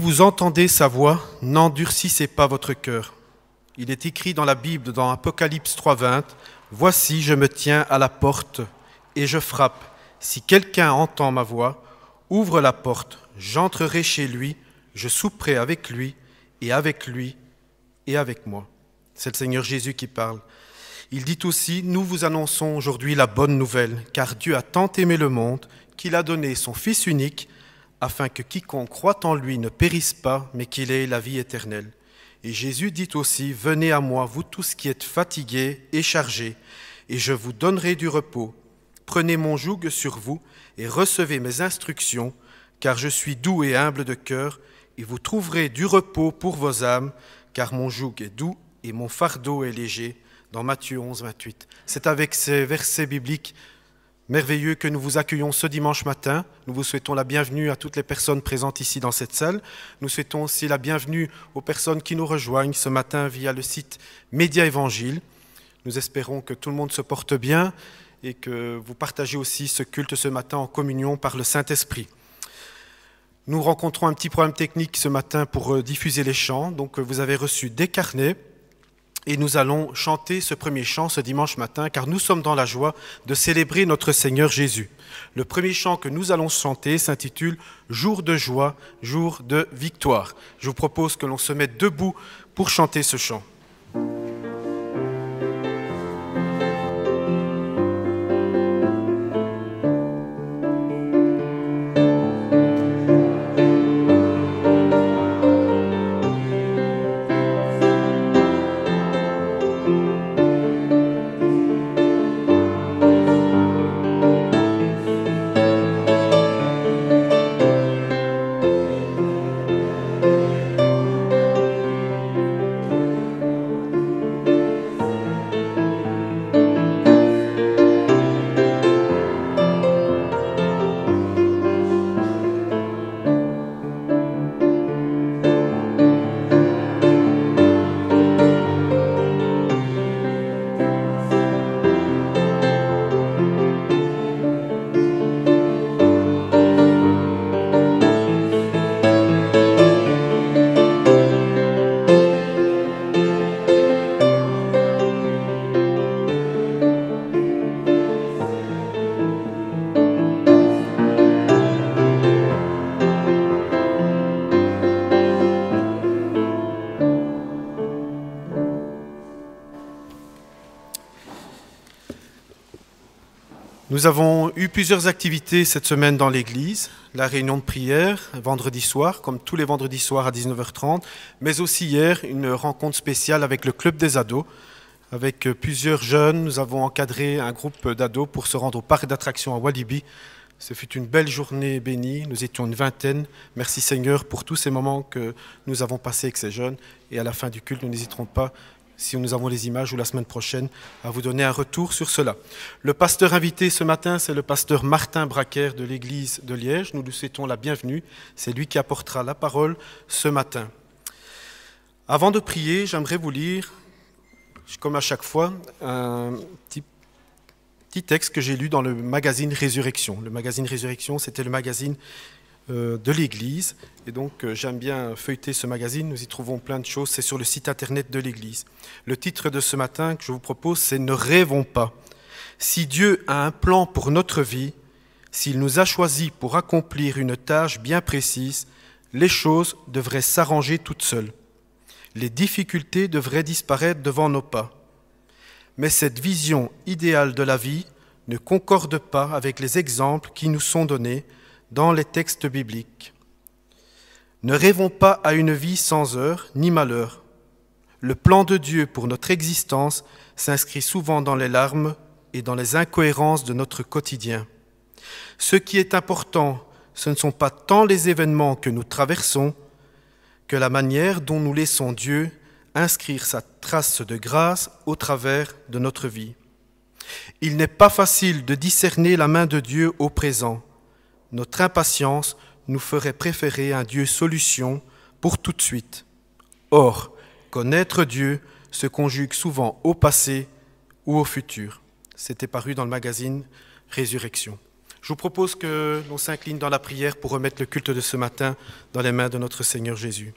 vous entendez sa voix, n'endurcissez pas votre cœur. Il est écrit dans la Bible, dans Apocalypse 3,20, « Voici, je me tiens à la porte et je frappe. Si quelqu'un entend ma voix, ouvre la porte, j'entrerai chez lui, je souperai avec lui et avec moi. » C'est le Seigneur Jésus qui parle. Il dit aussi, « Nous vous annonçons aujourd'hui la bonne nouvelle, car Dieu a tant aimé le monde qu'il a donné son Fils unique, afin que quiconque croit en lui ne périsse pas, mais qu'il ait la vie éternelle. » Et Jésus dit aussi, « Venez à moi, vous tous qui êtes fatigués et chargés, et je vous donnerai du repos. Prenez mon joug sur vous et recevez mes instructions, car je suis doux et humble de cœur, et vous trouverez du repos pour vos âmes, car mon joug est doux et mon fardeau est léger. » Dans Matthieu 11, 28. C'est avec ces versets bibliques merveilleux que nous vous accueillons ce dimanche matin. Nous vous souhaitons la bienvenue à toutes les personnes présentes ici dans cette salle. Nous souhaitons aussi la bienvenue aux personnes qui nous rejoignent ce matin via le site Média Évangile. Nous espérons que tout le monde se porte bien et que vous partagez aussi ce culte ce matin en communion par le Saint-Esprit. Nous rencontrons un petit problème technique ce matin pour diffuser les chants. Donc vous avez reçu des carnets. Et nous allons chanter ce premier chant ce dimanche matin, car nous sommes dans la joie de célébrer notre Seigneur Jésus. Le premier chant que nous allons chanter s'intitule « Jour de joie, jour de victoire ». Je vous propose que l'on se mette debout pour chanter ce chant. Nous avons eu plusieurs activités cette semaine dans l'église, la réunion de prière, vendredi soir, comme tous les vendredis soirs à 19h30, mais aussi hier, une rencontre spéciale avec le club des ados. Avec plusieurs jeunes, nous avons encadré un groupe d'ados pour se rendre au parc d'attractions à Walibi. Ce fut une belle journée bénie, nous étions une vingtaine. Merci Seigneur pour tous ces moments que nous avons passés avec ces jeunes. Et à la fin du culte, nous n'hésiterons pas, si nous avons les images ou la semaine prochaine, à vous donner un retour sur cela. Le pasteur invité ce matin, c'est le pasteur Martin Braquer de l'église de Liège. Nous lui souhaitons la bienvenue. C'est lui qui apportera la parole ce matin. Avant de prier, j'aimerais vous lire, comme à chaque fois, un petit texte que j'ai lu dans le magazine Résurrection. Le magazine Résurrection, c'était le magazine de l'Église. Et donc, j'aime bien feuilleter ce magazine. Nous y trouvons plein de choses. C'est sur le site internet de l'Église. Le titre de ce matin que je vous propose, c'est « Ne rêvons pas ». Si Dieu a un plan pour notre vie, s'il nous a choisis pour accomplir une tâche bien précise, les choses devraient s'arranger toutes seules. Les difficultés devraient disparaître devant nos pas. Mais cette vision idéale de la vie ne concorde pas avec les exemples qui nous sont donnés dans les textes bibliques. Ne rêvons pas à une vie sans heurts ni malheurs. Le plan de Dieu pour notre existence s'inscrit souvent dans les larmes et dans les incohérences de notre quotidien. Ce qui est important, ce ne sont pas tant les événements que nous traversons que la manière dont nous laissons Dieu inscrire sa trace de grâce au travers de notre vie. Il n'est pas facile de discerner la main de Dieu au présent. Notre impatience nous ferait préférer un Dieu solution pour tout de suite. Or, connaître Dieu se conjugue souvent au passé ou au futur. C'était paru dans le magazine Résurrection. Je vous propose que l'on s'incline dans la prière pour remettre le culte de ce matin dans les mains de notre Seigneur Jésus.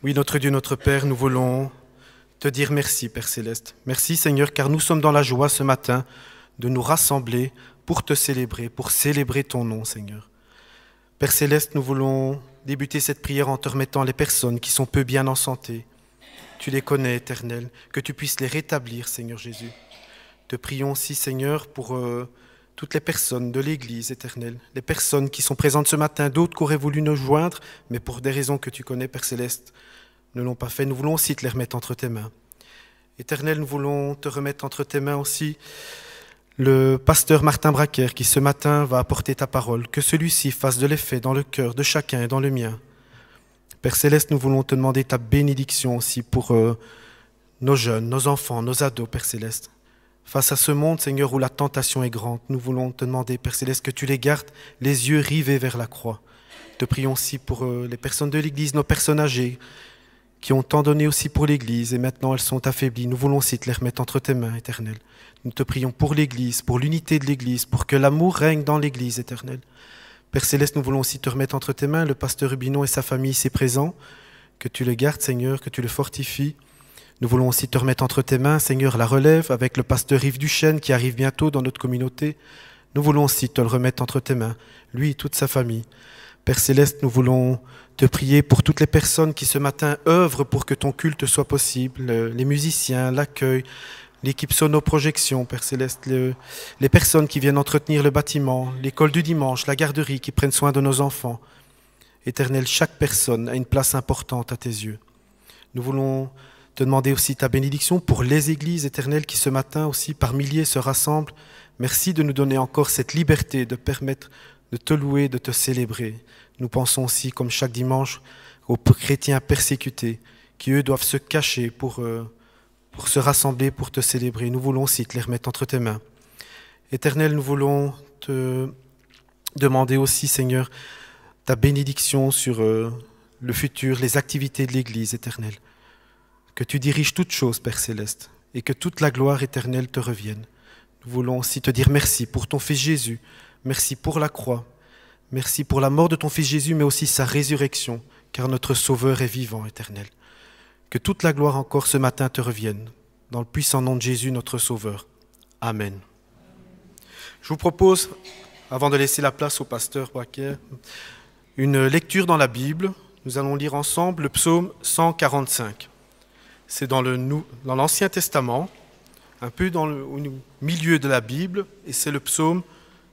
Oui, notre Dieu, notre Père, nous voulons te dire merci, Père Céleste. Merci, Seigneur, car nous sommes dans la joie ce matin de nous rassembler pour te célébrer, pour célébrer ton nom, Seigneur. Père Céleste, nous voulons débuter cette prière en te remettant les personnes qui sont peu bien en santé. Tu les connais, Éternel, que tu puisses les rétablir, Seigneur Jésus. Te prions aussi, Seigneur, pour toutes les personnes de l'Église éternelle, les personnes qui sont présentes ce matin, d'autres qui auraient voulu nous joindre, mais pour des raisons que tu connais, Père Céleste, ne l'ont pas fait. Nous voulons aussi te les remettre entre tes mains. Éternel, nous voulons te remettre entre tes mains aussi le pasteur Martin Braquer qui ce matin va apporter ta parole, que celui-ci fasse de l'effet dans le cœur de chacun et dans le mien. Père Céleste, nous voulons te demander ta bénédiction aussi pour nos jeunes, nos enfants, nos ados, Père Céleste. Face à ce monde, Seigneur, où la tentation est grande, nous voulons te demander, Père Céleste, que tu les gardes les yeux rivés vers la croix. Te prions aussi pour les personnes de l'Église, nos personnes âgées, qui ont tant donné aussi pour l'Église, et maintenant elles sont affaiblies. Nous voulons aussi te les remettre entre tes mains, Éternel. Nous te prions pour l'Église, pour l'unité de l'Église, pour que l'amour règne dans l'Église, Éternel. Père Céleste, nous voulons aussi te remettre entre tes mains le pasteur Rubinon et sa famille ici présents, que tu le gardes, Seigneur, que tu le fortifies. Nous voulons aussi te remettre entre tes mains, Seigneur, la relève avec le pasteur Yves Duchesne qui arrive bientôt dans notre communauté. Nous voulons aussi te le remettre entre tes mains, lui et toute sa famille. Père Céleste, nous voulons te prier pour toutes les personnes qui ce matin œuvrent pour que ton culte soit possible, les musiciens, l'accueil, l'équipe sonoprojection, Père Céleste, les personnes qui viennent entretenir le bâtiment, l'école du dimanche, la garderie qui prennent soin de nos enfants. Éternel, chaque personne a une place importante à tes yeux. Nous voulons te demander aussi ta bénédiction pour les églises éternelles qui ce matin aussi par milliers se rassemblent. Merci de nous donner encore cette liberté de permettre de te louer, de te célébrer. Nous pensons aussi, comme chaque dimanche, aux chrétiens persécutés qui, eux, doivent se cacher pour se rassembler, pour te célébrer. Nous voulons aussi te les remettre entre tes mains. Éternel, nous voulons te demander aussi, Seigneur, ta bénédiction sur le futur, les activités de l'Église éternelle. Que tu diriges toutes choses, Père Céleste, et que toute la gloire éternelle te revienne. Nous voulons aussi te dire merci pour ton Fils Jésus, merci pour la croix, merci pour la mort de ton Fils Jésus, mais aussi sa résurrection, car notre Sauveur est vivant, éternel. Que toute la gloire encore ce matin te revienne, dans le puissant nom de Jésus, notre Sauveur. Amen. Je vous propose, avant de laisser la place au pasteur Braquer, une lecture dans la Bible. Nous allons lire ensemble le psaume 145. C'est dans l'Ancien Testament, un peu au milieu de la Bible, et c'est le psaume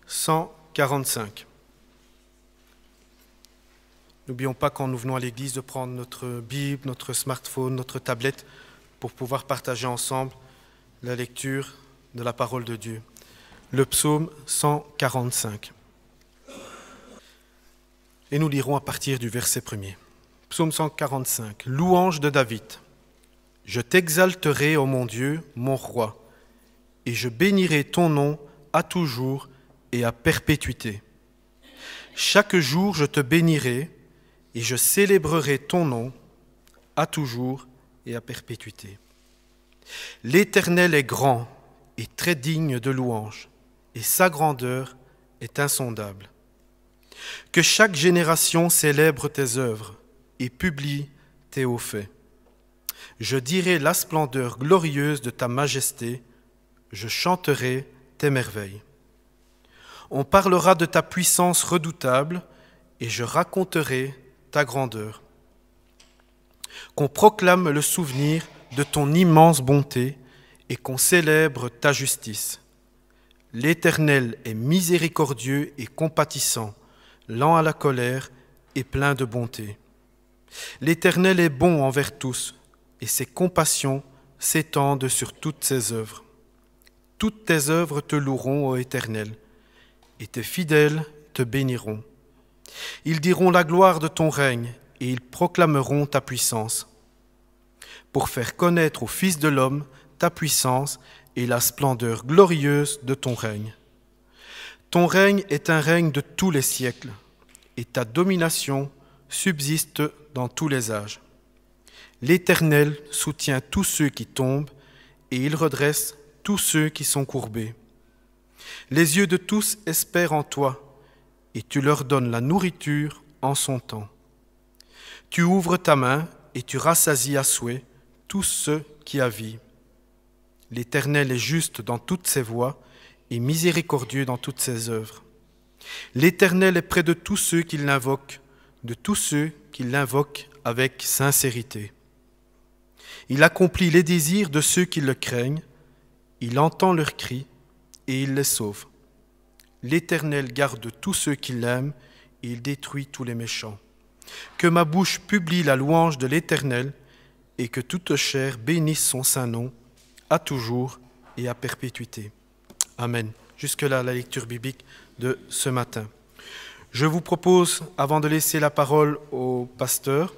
145. N'oublions pas quand nous venons à l'église de prendre notre Bible, notre smartphone, notre tablette, pour pouvoir partager ensemble la lecture de la parole de Dieu. Le psaume 145. Et nous lirons à partir du verset 1er. Psaume 145. Louange de David. Je t'exalterai, ô mon Dieu, mon roi, et je bénirai ton nom à toujours et à perpétuité. Chaque jour je te bénirai, et je célébrerai ton nom à toujours et à perpétuité. L'Éternel est grand et très digne de louange, et sa grandeur est insondable. Que chaque génération célèbre tes œuvres et publie tes hauts faits. Je dirai la splendeur glorieuse de ta majesté, je chanterai tes merveilles. On parlera de ta puissance redoutable et je raconterai ta grandeur. Qu'on proclame le souvenir de ton immense bonté et qu'on célèbre ta justice. L'Éternel est miséricordieux et compatissant, lent à la colère et plein de bonté. L'Éternel est bon envers tous, et ses compassions s'étendent sur toutes ses œuvres. Toutes tes œuvres te loueront, ô Éternel, et tes fidèles te béniront. Ils diront la gloire de ton règne, et ils proclameront ta puissance, pour faire connaître aux fils de l'homme ta puissance et la splendeur glorieuse de ton règne. Ton règne est un règne de tous les siècles, et ta domination subsiste dans tous les âges. L'Éternel soutient tous ceux qui tombent, et il redresse tous ceux qui sont courbés. Les yeux de tous espèrent en toi, et tu leur donnes la nourriture en son temps. Tu ouvres ta main et tu rassasies à souhait tous ceux qui avivent. L'Éternel est juste dans toutes ses voies et miséricordieux dans toutes ses œuvres. L'Éternel est près de tous ceux qui l'invoquent, de tous ceux qui l'invoquent avec sincérité. Il accomplit les désirs de ceux qui le craignent, il entend leurs cris et il les sauve. L'Éternel garde tous ceux qui l'aiment et il détruit tous les méchants. Que ma bouche publie la louange de l'Éternel et que toute chair bénisse son saint nom, à toujours et à perpétuité. Amen. Jusque-là, la lecture biblique de ce matin. Je vous propose, avant de laisser la parole au pasteur,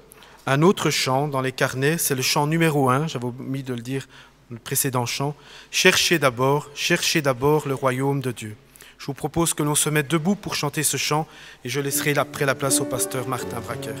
un autre chant dans les carnets. C'est le chant numéro 1, j'avais omis de le dire, le précédent chant. Cherchez d'abord le royaume de Dieu. Je vous propose que l'on se mette debout pour chanter ce chant et je laisserai après la place au pasteur Martin Braquer.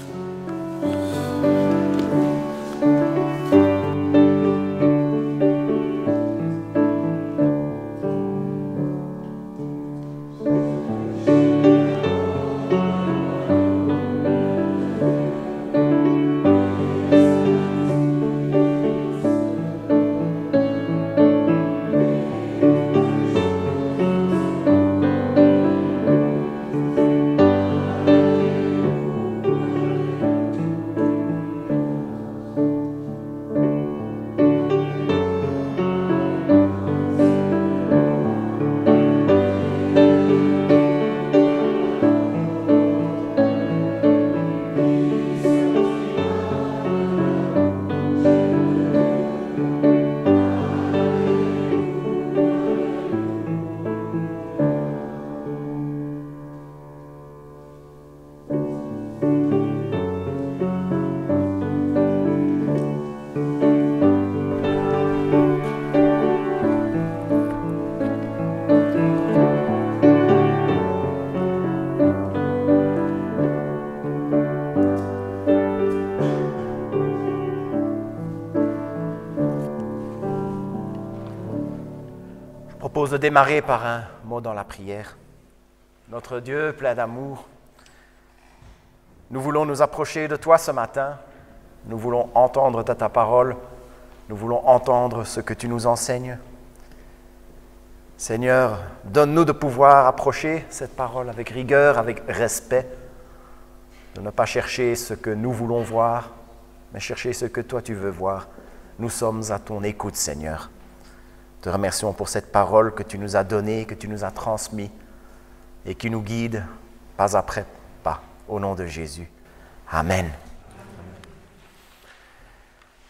De démarrer par un mot dans la prière. Notre Dieu plein d'amour, nous voulons nous approcher de toi ce matin, nous voulons entendre ta parole, nous voulons entendre ce que tu nous enseignes. Seigneur, donne-nous de pouvoir approcher cette parole avec rigueur, avec respect, de ne pas chercher ce que nous voulons voir, mais chercher ce que toi tu veux voir. Nous sommes à ton écoute, Seigneur. Te remercions pour cette parole que tu nous as donnée, que tu nous as transmise et qui nous guide pas après pas, au nom de Jésus. Amen.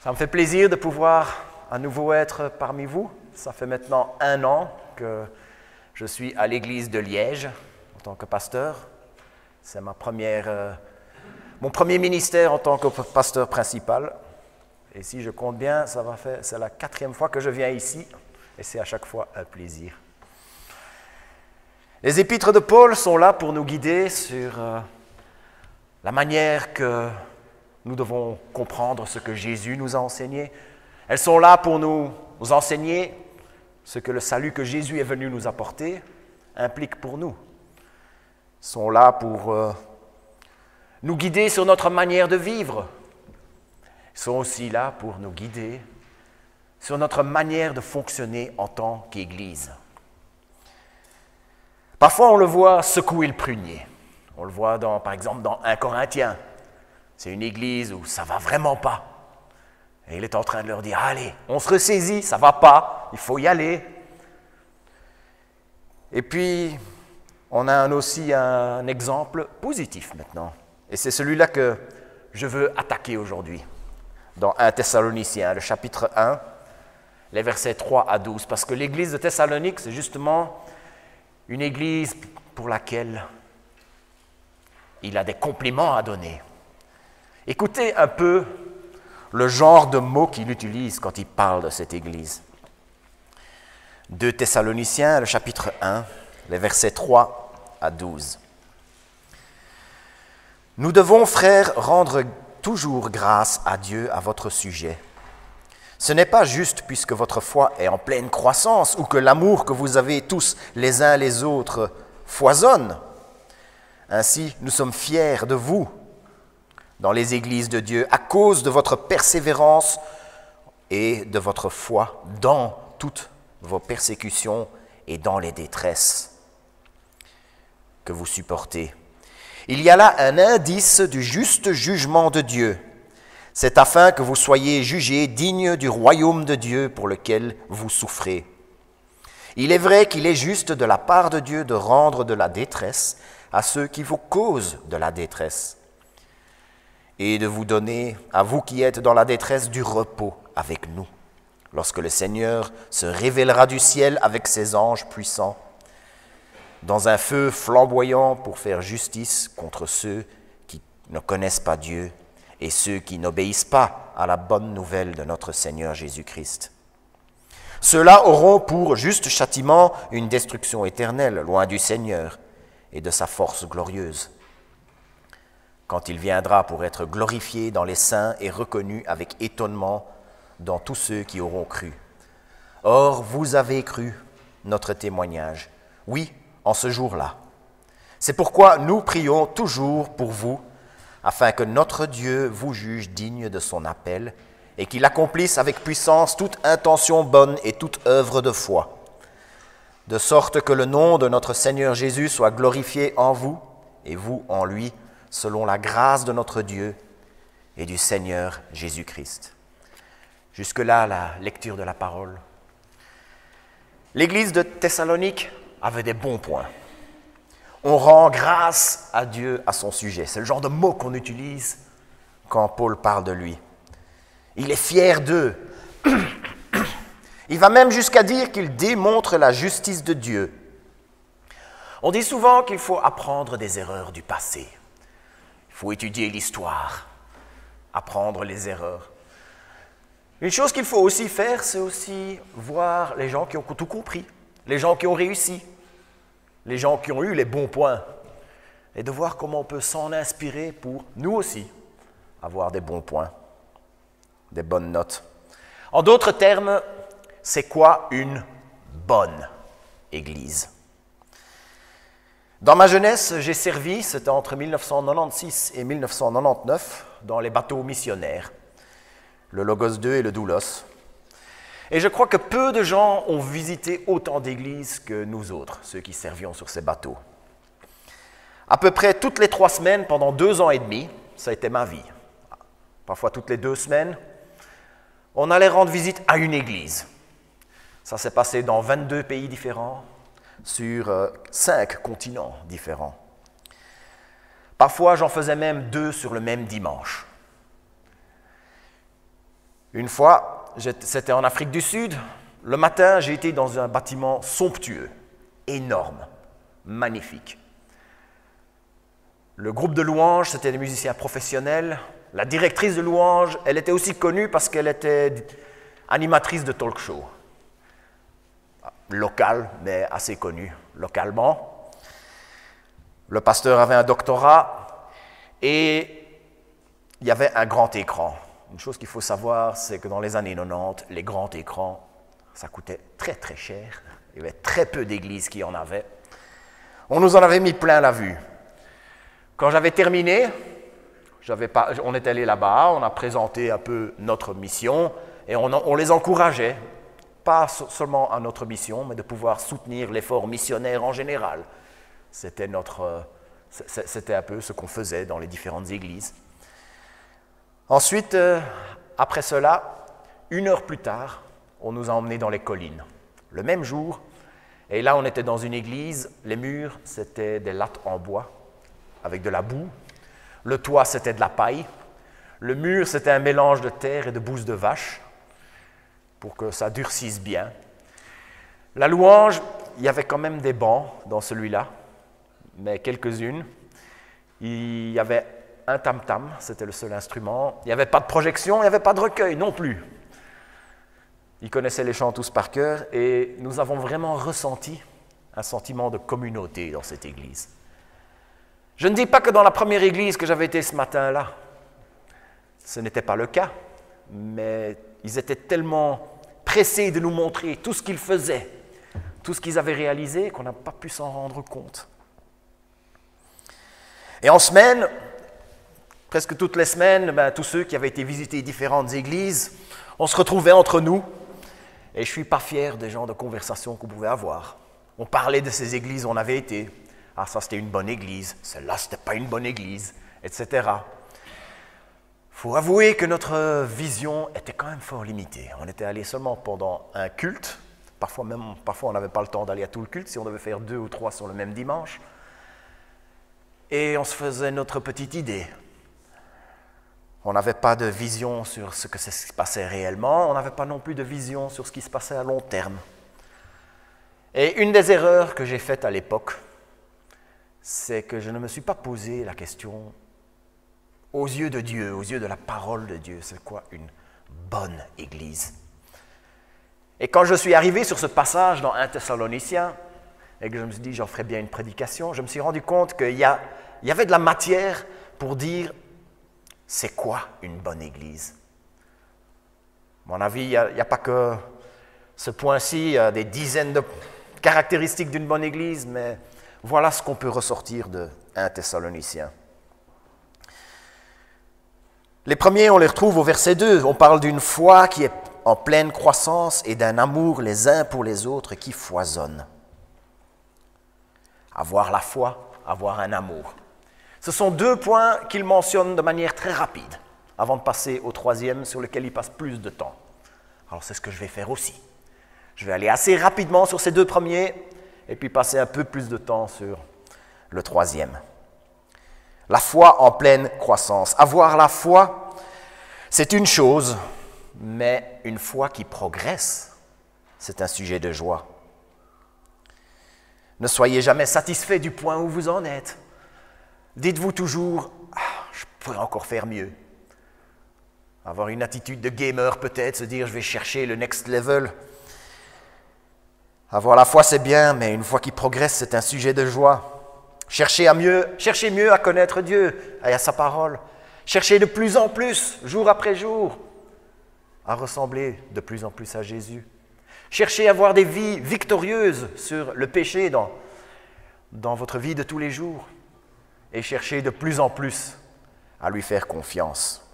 Ça me fait plaisir de pouvoir à nouveau être parmi vous. Ça fait maintenant 1 an que je suis à l'église de Liège en tant que pasteur. C'est mon premier ministère en tant que pasteur principal. Et si je compte bien, c'est la 4e fois que je viens ici. Et c'est à chaque fois un plaisir. Les épîtres de Paul sont là pour nous guider sur la manière que nous devons comprendre ce que Jésus nous a enseigné. Elles sont là pour nous enseigner ce que le salut que Jésus est venu nous apporter implique pour nous. Elles sont là pour nous guider sur notre manière de vivre. Elles sont aussi là pour nous guider sur notre manière de fonctionner en tant qu'Église. Parfois, on le voit secouer le prunier. On le voit, par exemple, dans 1 Corinthiens. C'est une église où ça ne va vraiment pas. Et il est en train de leur dire, allez, on se ressaisit, ça ne va pas, il faut y aller. Et puis, on a aussi un exemple positif maintenant. Et c'est celui-là que je veux attaquer aujourd'hui, dans 1 Thessaloniciens, le chapitre 1, les versets 3 à 12. Parce que l'église de Thessalonique, c'est justement une église pour laquelle il a des compliments à donner. Écoutez un peu le genre de mots qu'il utilise quand il parle de cette église. 2 Thessaloniciens, le chapitre 1, les versets 3 à 12. Nous devons, frères, rendre toujours grâce à Dieu à votre sujet. Ce n'est pas juste puisque votre foi est en pleine croissance ou que l'amour que vous avez tous les uns les autres foisonne. Ainsi, nous sommes fiers de vous dans les églises de Dieu à cause de votre persévérance et de votre foi dans toutes vos persécutions et dans les détresses que vous supportez. Il y a là un indice du juste jugement de Dieu. C'est afin que vous soyez jugés dignes du royaume de Dieu pour lequel vous souffrez. Il est vrai qu'il est juste de la part de Dieu de rendre de la détresse à ceux qui vous causent de la détresse et de vous donner, à vous qui êtes dans la détresse, du repos avec nous, lorsque le Seigneur se révélera du ciel avec ses anges puissants, dans un feu flamboyant pour faire justice contre ceux qui ne connaissent pas Dieu et ceux qui n'obéissent pas à la bonne nouvelle de notre Seigneur Jésus-Christ. Ceux-là auront pour juste châtiment une destruction éternelle, loin du Seigneur et de sa force glorieuse, quand il viendra pour être glorifié dans les saints et reconnu avec étonnement dans tous ceux qui auront cru. Or, vous avez cru notre témoignage, oui, en ce jour-là. C'est pourquoi nous prions toujours pour vous, afin que notre Dieu vous juge digne de son appel et qu'il accomplisse avec puissance toute intention bonne et toute œuvre de foi, de sorte que le nom de notre Seigneur Jésus soit glorifié en vous et vous en lui, selon la grâce de notre Dieu et du Seigneur Jésus-Christ. Jusque-là, la lecture de la parole. L'église de Thessalonique avait des bons points. On rend grâce à Dieu à son sujet. C'est le genre de mot qu'on utilise quand Paul parle de lui. Il est fier d'eux. Il va même jusqu'à dire qu'il démontre la justice de Dieu. On dit souvent qu'il faut apprendre des erreurs du passé. Il faut étudier l'histoire, apprendre les erreurs. Une chose qu'il faut aussi faire, c'est aussi voir les gens qui ont tout compris, les gens qui ont réussi, les gens qui ont eu les bons points, et de voir comment on peut s'en inspirer pour nous aussi avoir des bons points, des bonnes notes. En d'autres termes, c'est quoi une bonne église? Dans ma jeunesse, j'ai servi, c'était entre 1996 et 1999, dans les bateaux missionnaires, le Logos 2 et le Doulos. Et je crois que peu de gens ont visité autant d'églises que nous autres, ceux qui servions sur ces bateaux. À peu près toutes les 3 semaines, pendant 2 ans et demi, ça a été ma vie. Parfois toutes les 2 semaines, on allait rendre visite à une église. Ça s'est passé dans 22 pays différents, sur 5 continents différents. Parfois, j'en faisais même 2 sur le même dimanche. Une fois, c'était en Afrique du Sud. Le matin, j'ai été dans un bâtiment somptueux, énorme, magnifique. Le groupe de louanges, c'était des musiciens professionnels. La directrice de louanges, elle était aussi connue parce qu'elle était animatrice de talk show. Locale, mais assez connue localement. Le pasteur avait un doctorat et il y avait un grand écran. Une chose qu'il faut savoir, c'est que dans les années 90, les grands écrans, ça coûtait très très cher. Il y avait très peu d'églises qui en avaient. On nous en avait mis plein la vue. Quand j'avais terminé, on est allé là-bas, on a présenté un peu notre mission et on les encourageait, pas seulement à notre mission, mais de pouvoir soutenir l'effort missionnaire en général. C'était un peu ce qu'on faisait dans les différentes églises. Ensuite, après cela, 1 heure plus tard, on nous a emmenés dans les collines. Le même jour, et là on était dans une église, les murs c'était des lattes en bois avec de la boue, le toit c'était de la paille, le mur c'était un mélange de terre et de bouse de vache pour que ça durcisse bien. La louange, il y avait quand même des bancs dans celui-là, mais quelques-unes. Il y avait un tam-tam, c'était le seul instrument. Il n'y avait pas de projection, il n'y avait pas de recueil non plus. Ils connaissaient les chants tous par cœur et nous avons vraiment ressenti un sentiment de communauté dans cette église. Je ne dis pas que dans la première église que j'avais été ce matin-là, ce n'était pas le cas. mais ils étaient tellement pressés de nous montrer tout ce qu'ils faisaient, tout ce qu'ils avaient réalisé, qu'on n'a pas pu s'en rendre compte. Et en semaine, presque toutes les semaines, tous ceux qui avaient été visiter différentes églises, on se retrouvait entre nous, et je ne suis pas fier des genres de conversations qu'on pouvait avoir. On parlait de ces églises où on avait été. Ah, ça c'était une bonne église, celle-là c'était pas une bonne église, etc. Il faut avouer que notre vision était quand même fort limitée. On était allé seulement pendant un culte, parfois on n'avait pas le temps d'aller à tout le culte, si on devait faire 2 ou 3 sur le même dimanche. Et on se faisait notre petite idée. On n'avait pas de vision sur ce que se passait réellement, on n'avait pas non plus de vision sur ce qui se passait à long terme. Et une des erreurs que j'ai faites à l'époque, c'est que je ne me suis pas posé la question, aux yeux de Dieu, aux yeux de la parole de Dieu, c'est quoi une bonne église? Et quand je suis arrivé sur ce passage dans 1 Thessaloniciens, et que je me suis dit, j'en ferai bien une prédication, je me suis rendu compte qu'il y avait de la matière pour dire, c'est quoi une bonne église? À mon avis, il n'y a pas que ce point-ci, il y a des dizaines de caractéristiques d'une bonne église, mais voilà ce qu'on peut ressortir de 1 Thessaloniciens. Les premiers, on les retrouve au verset 2. On parle d'une foi qui est en pleine croissance et d'un amour les uns pour les autres qui foisonne. Avoir la foi, avoir un amour. Ce sont 2 points qu'il mentionne de manière très rapide, avant de passer au 3e sur lequel il passe plus de temps. Alors c'est ce que je vais faire aussi. Je vais aller assez rapidement sur ces 2 premiers, et puis passer un peu plus de temps sur le 3e. La foi en pleine croissance. Avoir la foi, c'est une chose, mais une foi qui progresse, c'est un sujet de joie. Ne soyez jamais satisfait du point où vous en êtes. Dites-vous toujours, je pourrais encore faire mieux. Avoir une attitude de gamer peut-être, se dire, je vais chercher le next level. Avoir la foi, c'est bien, mais une foi qui progresse, c'est un sujet de joie. Cherchez mieux à connaître Dieu et à sa parole. Cherchez de plus en plus, jour après jour, à ressembler de plus en plus à Jésus. Cherchez à avoir des vies victorieuses sur le péché dans votre vie de tous les jours. Et cherchez de plus en plus à lui faire confiance.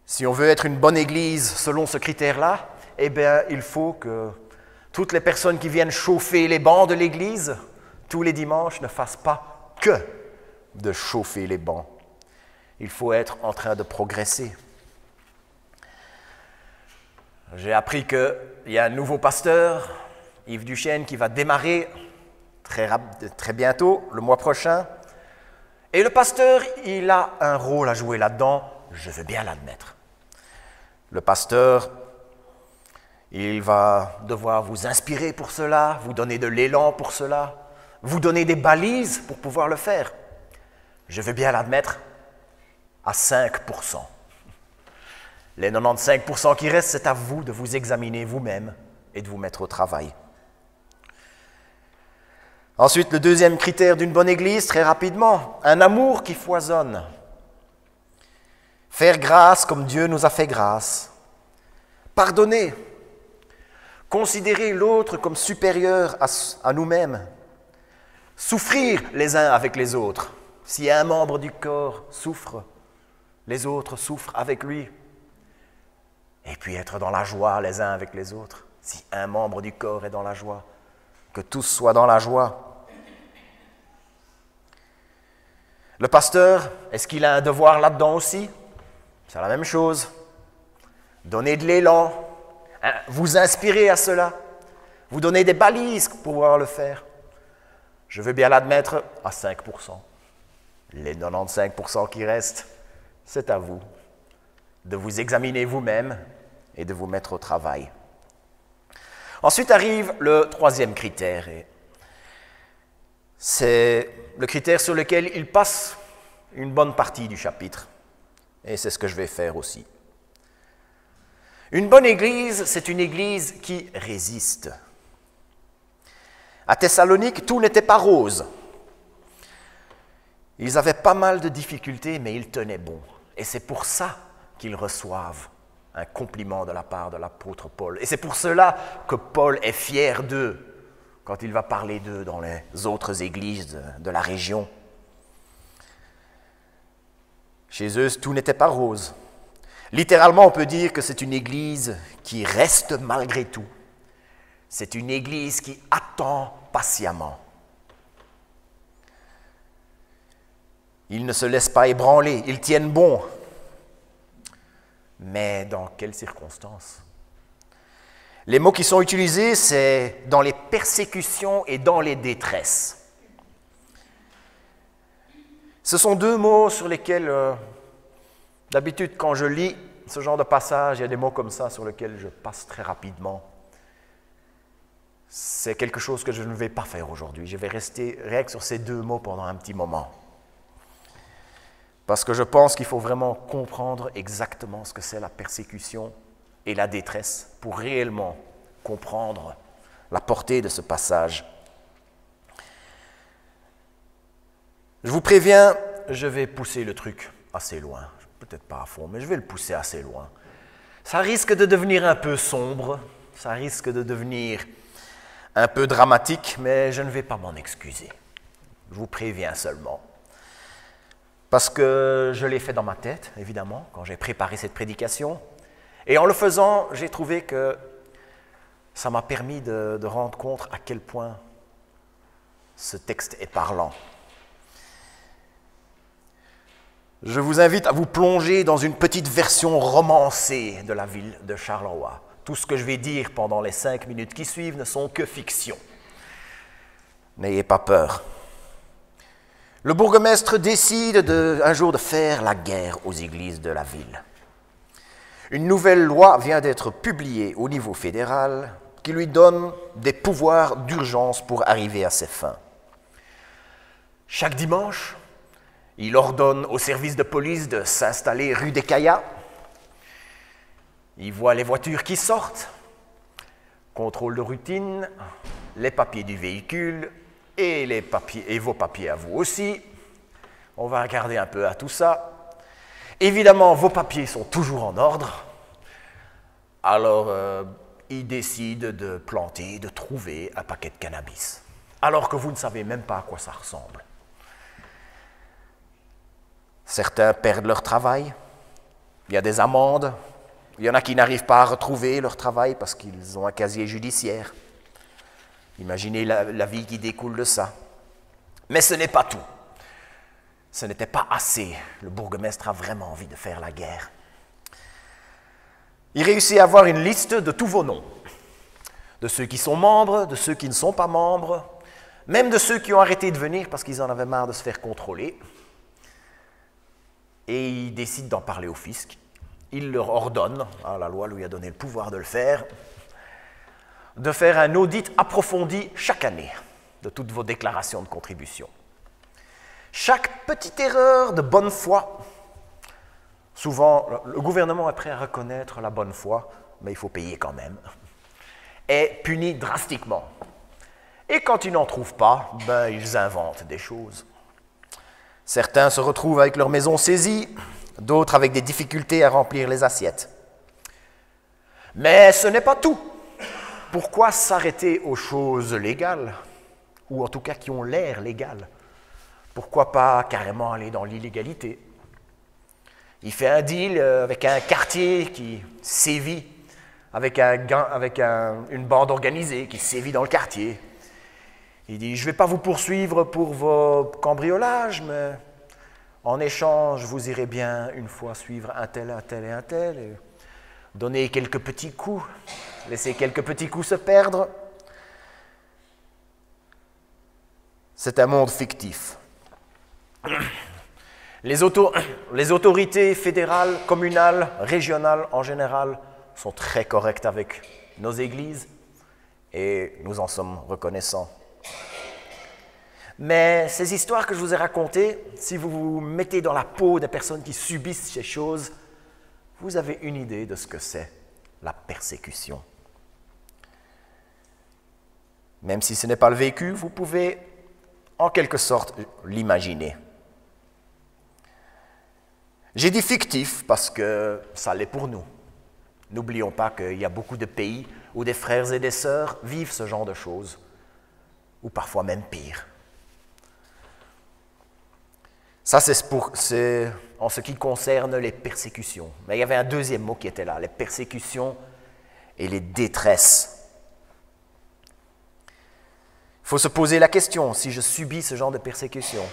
Si on veut être une bonne église selon ce critère-là, eh bien, il faut que toutes les personnes qui viennent chauffer les bancs de l'église tous les dimanches ne fassent pas que de chauffer les bancs. Il faut être en train de progresser. J'ai appris qu'il y a un nouveau pasteur, Yves Duchesne, qui va démarrer très bientôt, le mois prochain. Et le pasteur, il a un rôle à jouer là-dedans, je veux bien l'admettre. Le pasteur, il va devoir vous inspirer pour cela, vous donner de l'élan pour cela, vous donner des balises pour pouvoir le faire. Je veux bien l'admettre à 5%. Les 95% qui restent, c'est à vous de vous examiner vous-même et de vous mettre au travail. Ensuite, le 2e critère d'une bonne église, très rapidement, un amour qui foisonne. Faire grâce comme Dieu nous a fait grâce. Pardonner. Considérer l'autre comme supérieur à nous-mêmes. Souffrir les uns avec les autres. Si un membre du corps souffre, les autres souffrent avec lui. Et puis être dans la joie les uns avec les autres. Si un membre du corps est dans la joie, que tous soient dans la joie. Le pasteur, est-ce qu'il a un devoir là-dedans aussi? C'est la même chose. Donner de l'élan, vous inspirer à cela, vous donner des balises pour pouvoir le faire. Je veux bien l'admettre à 5%. Les 95% qui restent, c'est à vous de vous examiner vous-même et de vous mettre au travail. Ensuite arrive le 3e critère. Et c'est le critère sur lequel il passe une bonne partie du chapitre. Et c'est ce que je vais faire aussi. Une bonne église, c'est une église qui résiste. À Thessalonique, tout n'était pas rose. Ils avaient pas mal de difficultés, mais ils tenaient bon. Et c'est pour ça qu'ils reçoivent un compliment de la part de l'apôtre Paul. Et c'est pour cela que Paul est fier d'eux quand il va parler d'eux dans les autres églises de la région. Chez eux, tout n'était pas rose. Littéralement, on peut dire que c'est une église qui reste malgré tout. C'est une église qui attend patiemment. Ils ne se laissent pas ébranler, ils tiennent bon. Mais dans quelles circonstances? Les mots qui sont utilisés, c'est dans les persécutions et dans les détresses. Ce sont deux mots sur lesquels, d'habitude, quand je lis ce genre de passage, il y a des mots comme ça sur lesquels je passe très rapidement. C'est quelque chose que je ne vais pas faire aujourd'hui. Je vais rester réactif sur ces deux mots pendant un petit moment. Parce que je pense qu'il faut vraiment comprendre exactement ce que c'est la persécution et la détresse pour réellement comprendre la portée de ce passage. Je vous préviens, je vais pousser le truc assez loin. Peut-être pas à fond, mais je vais le pousser assez loin. Ça risque de devenir un peu sombre, ça risque de devenir un peu dramatique, mais je ne vais pas m'en excuser. Je vous préviens seulement. Parce que je l'ai fait dans ma tête, évidemment, quand j'ai préparé cette prédication. Et en le faisant, j'ai trouvé que ça m'a permis de rendre compte à quel point ce texte est parlant. Je vous invite à vous plonger dans une petite version romancée de la ville de Charleroi. Tout ce que je vais dire pendant les 5 minutes qui suivent ne sont que fiction. N'ayez pas peur. Le bourgmestre décide un jour de faire la guerre aux églises de la ville. Une nouvelle loi vient d'être publiée au niveau fédéral qui lui donne des pouvoirs d'urgence pour arriver à ses fins. Chaque dimanche, il ordonne au service de police de s'installer rue des Caillas. Il voit les voitures qui sortent, contrôle de routine, les papiers du véhicule, et vos papiers à vous aussi. On va regarder un peu à tout ça. Évidemment, vos papiers sont toujours en ordre. Alors, il décide de planter, de trouver un paquet de cannabis. Alors que vous ne savez même pas à quoi ça ressemble. Certains perdent leur travail. Il y a des amendes. Il y en a qui n'arrivent pas à retrouver leur travail parce qu'ils ont un casier judiciaire. Imaginez la vie qui découle de ça. Mais ce n'est pas tout. Ce n'était pas assez. Le bourgmestre a vraiment envie de faire la guerre. Il réussit à avoir une liste de tous vos noms. De ceux qui sont membres, de ceux qui ne sont pas membres, même de ceux qui ont arrêté de venir parce qu'ils en avaient marre de se faire contrôler. Et il décide d'en parler au fisc. Il leur ordonne, la loi lui a donné le pouvoir de le faire, de faire un audit approfondi chaque année de toutes vos déclarations de contribution. Chaque petite erreur de bonne foi, souvent le gouvernement est prêt à reconnaître la bonne foi, mais il faut payer quand même, est punie drastiquement. Et quand ils n'en trouvent pas, ils inventent des choses. Certains se retrouvent avec leur maison saisie, d'autres avec des difficultés à remplir les assiettes. Mais ce n'est pas tout. Pourquoi s'arrêter aux choses légales, ou en tout cas qui ont l'air légales? Pourquoi pas carrément aller dans l'illégalité? Il fait un deal avec un quartier qui sévit, avec une bande organisée qui sévit dans le quartier. Il dit, je ne vais pas vous poursuivre pour vos cambriolages, mais en échange, vous irez bien une fois suivre un tel et un tel, et donner quelques petits coups, laisser quelques petits coups se perdre. C'est un monde fictif. Les autorités fédérales, communales, régionales en général sont très correctes avec nos églises et nous en sommes reconnaissants. Mais ces histoires que je vous ai racontées, si vous vous mettez dans la peau des personnes qui subissent ces choses, vous avez une idée de ce que c'est la persécution. Même si ce n'est pas le vécu, vous pouvez en quelque sorte l'imaginer. J'ai dit fictif parce que ça l'est pour nous. N'oublions pas qu'il y a beaucoup de pays où des frères et des sœurs vivent ce genre de choses, ou parfois même pire. Ça, c'est en ce qui concerne les persécutions. Mais il y avait un deuxième mot qui était là, les persécutions et les détresses. Il faut se poser la question, si je subis ce genre de persécution,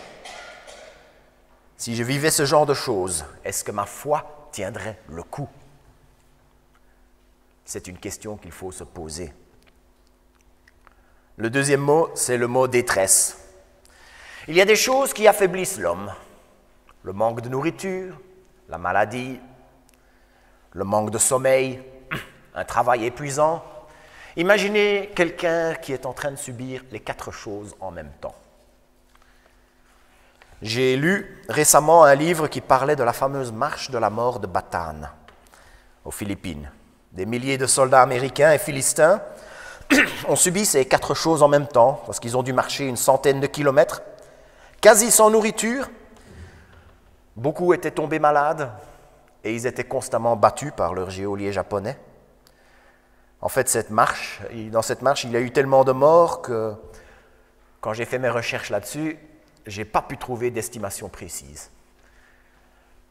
si je vivais ce genre de choses, est-ce que ma foi tiendrait le coup? C'est une question qu'il faut se poser. Le deuxième mot, c'est le mot détresse. Il y a des choses qui affaiblissent l'homme. Le manque de nourriture, la maladie, le manque de sommeil, un travail épuisant. Imaginez quelqu'un qui est en train de subir les 4 choses en même temps. J'ai lu récemment un livre qui parlait de la fameuse marche de la mort de Batan, aux Philippines. Des milliers de soldats américains et philistins ont subi ces 4 choses en même temps, parce qu'ils ont dû marcher une centaine de kilomètres, quasi sans nourriture. Beaucoup étaient tombés malades et ils étaient constamment battus par leurs geôliers japonais. En fait, dans cette marche, il y a eu tellement de morts que quand j'ai fait mes recherches là-dessus, je n'ai pas pu trouver d'estimation précise.